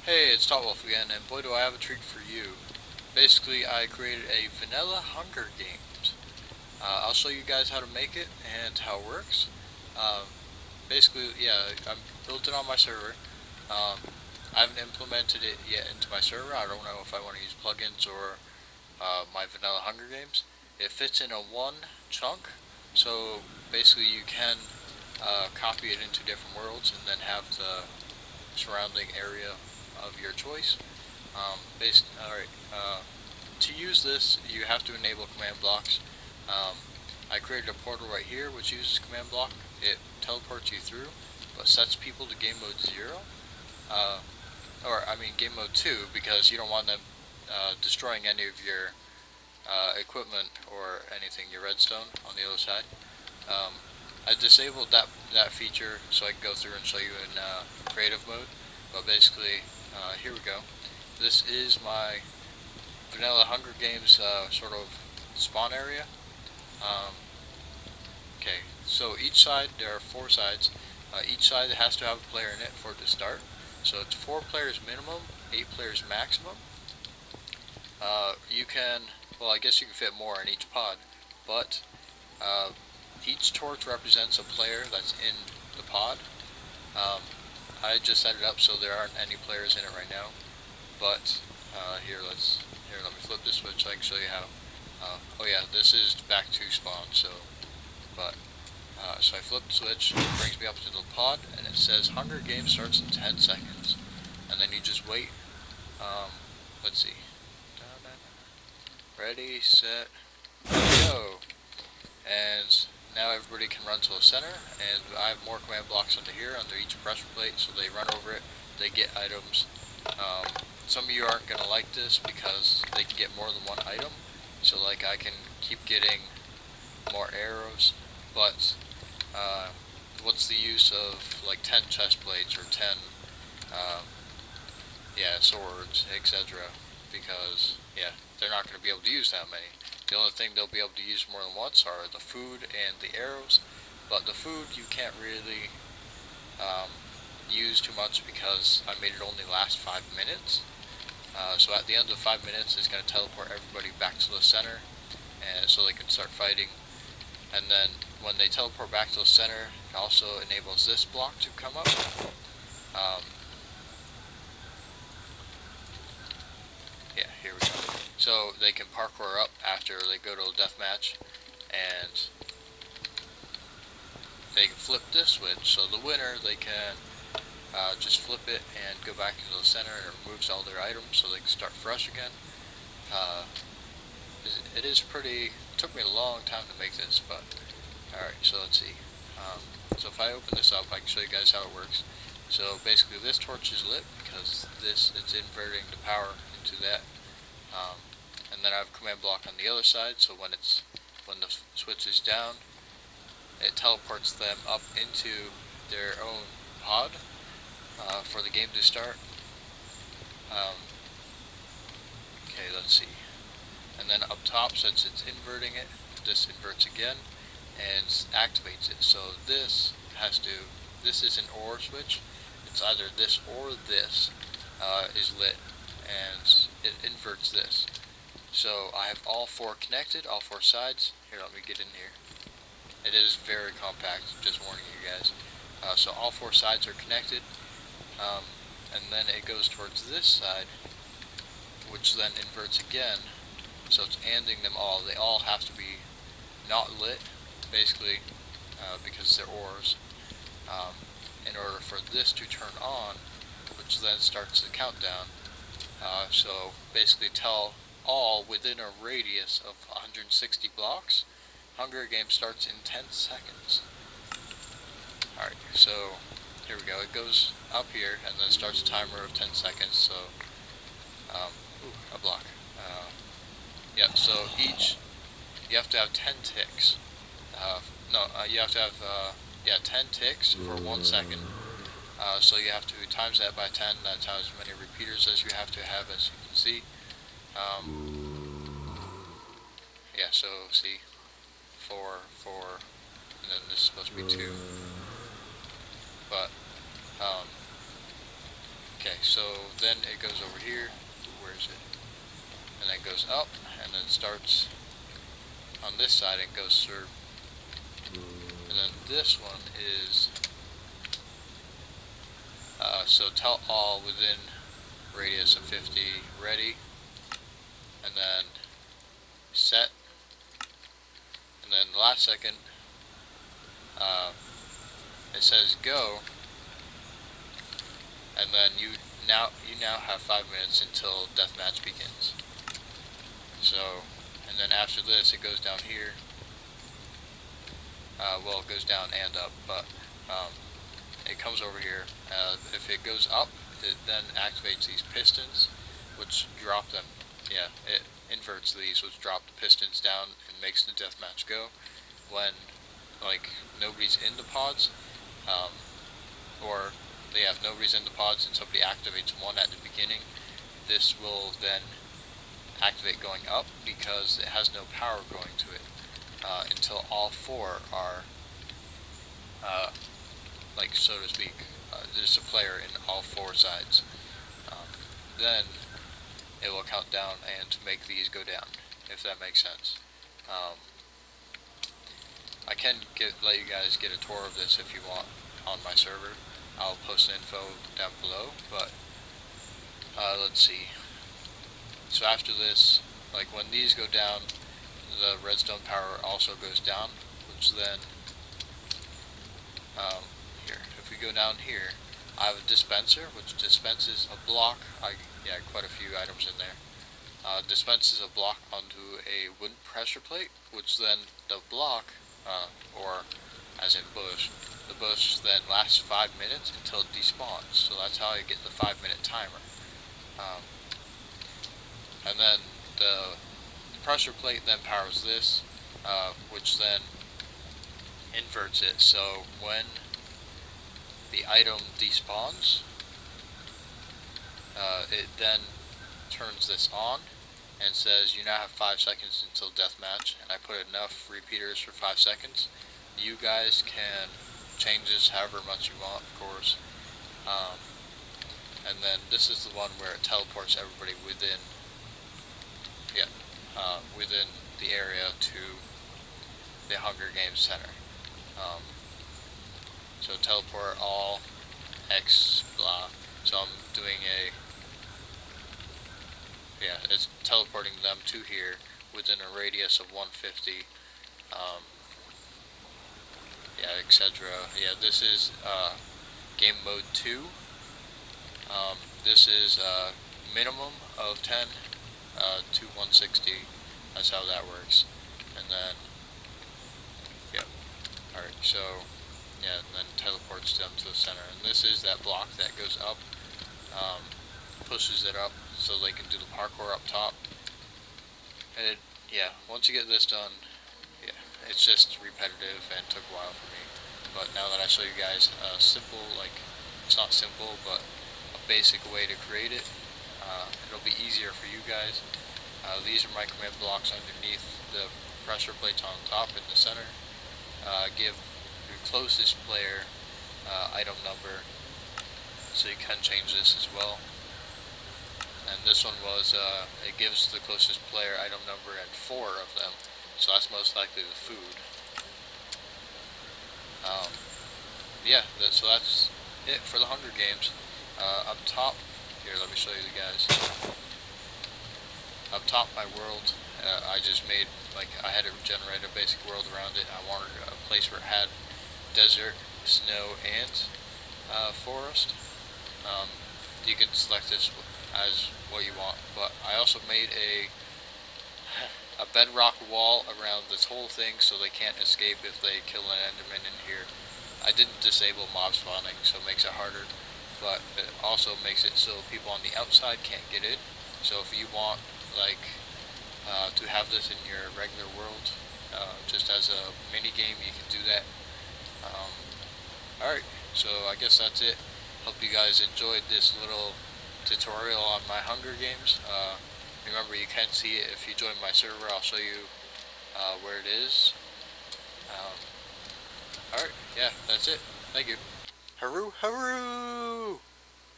Hey, it's TautWOLF again, and boy do I have a treat for you. Basically, I created a vanilla Hunger Games. I'll show you guys how to make it and how it works. Um, basically, yeah, I'm built it on my server. Um, I haven't implemented it yet into my server. I don't know if I want to use plugins or my vanilla Hunger Games. It fits in a one chunk, so basically you can copy it into different worlds and then have the surrounding area of your choice. Alright, to use this, you have to enable command blocks. I created a portal right here which uses command block. It teleports you through, but sets people to game mode 0. Uh, or, I mean game mode 2, because you don't want them destroying any of your equipment or anything, your redstone on the other side. I disabled that feature so I can go through and show you in creative mode, but basically, here we go. This is my vanilla Hunger Games sort of spawn area. Um, okay, so each side, there are 4 sides. Each side has to have a player in it for it to start. So it's 4 players minimum, 8 players maximum. You can, well, I guess you can fit more in each pod, but each torch represents a player that's in the pod. I just set it up so there aren't any players in it right now, but here let me flip this switch so I can show you how. Oh yeah, this is back to spawn. So I flip the switch, it brings me up to the pod, and it says Hunger Games starts in 10 seconds, and then you just wait. Let's see. Ready, set, go. And now everybody can run to the center, and I have more command blocks under here, under each pressure plate, so they run over it, they get items. Some of you aren't going to like this because they can get more than one item, so like I can keep getting more arrows, but what's the use of like 10 chest plates or 10 swords, etc., because they're not going to be able to use that many. The only thing they'll be able to use more than once are the food and the arrows, but the food you can't really use too much because I made it only last 5 minutes. So at the end of 5 minutes, it's going to teleport everybody back to the center, and so they can start fighting. And then when they teleport back to the center, it also enables this block to come up. Here we go. So they can parkour up after they go to a deathmatch, and they can flip this switch. So the winner, they can just flip it and go back into the center, and it removes all their items so they can start fresh again. It is pretty, it took me a long time to make this, but alright, so let's see. So if I open this up, I can show you guys how it works. So basically this torch is lit because it's inverting the power into that. And then I have a command block on the other side, so when the switch is down, it teleports them up into their own pod for the game to start. Okay, let's see. And then up top, since it's inverting it, this inverts again and activates it. So this is an OR switch. It's either this or this is lit, and it inverts this. So I have all 4 connected, all 4 sides. Here, let me get in here. It is very compact, just warning you guys. So all 4 sides are connected, and then it goes towards this side, which then inverts again. So it's ANDing them all. They all have to be not lit, basically, because they're ORs, in order for this to turn on, which then starts the countdown. So basically tell all within a radius of 160 blocks, Hunger Games starts in 10 seconds. Alright, so here we go. It goes up here and then starts a timer of 10 seconds, so a block. So you have to have 10 ticks. You have to have 10 ticks for 1 second. So you have to times that by 10. That's as many repeaters as you have to have, as you can see. So see, 4, and then this is supposed to be 2. But Okay, so then it goes over here. Where is it? And then goes up, and then starts on this side and goes through. And then this one is so tell all within radius of 50 ready, and then set, and then the last second it says go, and then you now have 5 minutes until deathmatch begins. So, and then after this it goes down here. Well, it goes down and up, but it comes over here. If it goes up, it then activates these pistons, which drop them. Yeah, it inverts these, which drop the pistons down and makes the deathmatch go. When like nobody's in the pods, or they have nobody's in the pods and somebody activates one at the beginning, this will then activate going up because it has no power going to it until all four are like, so to speak, there's a player in all four sides. Then it will count down and make these go down, if that makes sense. I can let you guys get a tour of this if you want on my server. I'll post the info down below, but let's see. So after this, like when these go down, the redstone power also goes down, which then here, if we go down here, I have a dispenser which dispenses a block. Yeah, quite a few items in there. Dispenses a block onto a wooden pressure plate, which then the block, or as in bush, the bush then lasts 5 minutes until it despawns. So that's how I get the 5-minute timer. And then the pressure plate then powers this, which then inverts it. So when the item despawns, it then turns this on and says you now have 5 seconds until deathmatch, and I put enough repeaters for 5 seconds. You guys can change this however much you want, of course. And then this is the one where it teleports everybody within within the area to the HungerGames center. So teleport all X blah. So I'm doing it's teleporting them to here within a radius of 150. Etc. Yeah, this is game mode 2. This is minimum of 10 to 160. That's how that works. And then, alright, so, and then teleports them to the center. And this is that block that goes up, pushes it up so they can do the parkour up top. And once you get this done, it's just repetitive and took a while for me. But now that I show you guys a simple, it's not simple, but a basic way to create it, it'll be easier for you guys. These are my command blocks underneath the pressure plates on top in the center. Give your closest player item number, so you can change this as well. And this one was, it gives the closest player item number and 4 of them, so that's most likely the food. So that's it for the Hunger Games. Up top, here, let me show you guys. Up top, my world, I just made, I had to generate a basic world around it. I wanted a place where it had desert, snow, and forest. You can select this as what you want, but I also made a bedrock wall around this whole thing so they can't escape if they kill an enderman in here. I didn't disable mob spawning, so it makes it harder, but it also makes it so people on the outside can't get in. So if you want to have this in your regular world, just as a mini game, you can do that. Alright, so I guess that's it. Hope you guys enjoyed this little tutorial on my Hunger Games. Remember, you can see it if you join my server. I'll show you where it is. Alright, that's it. Thank you. Haru, haru!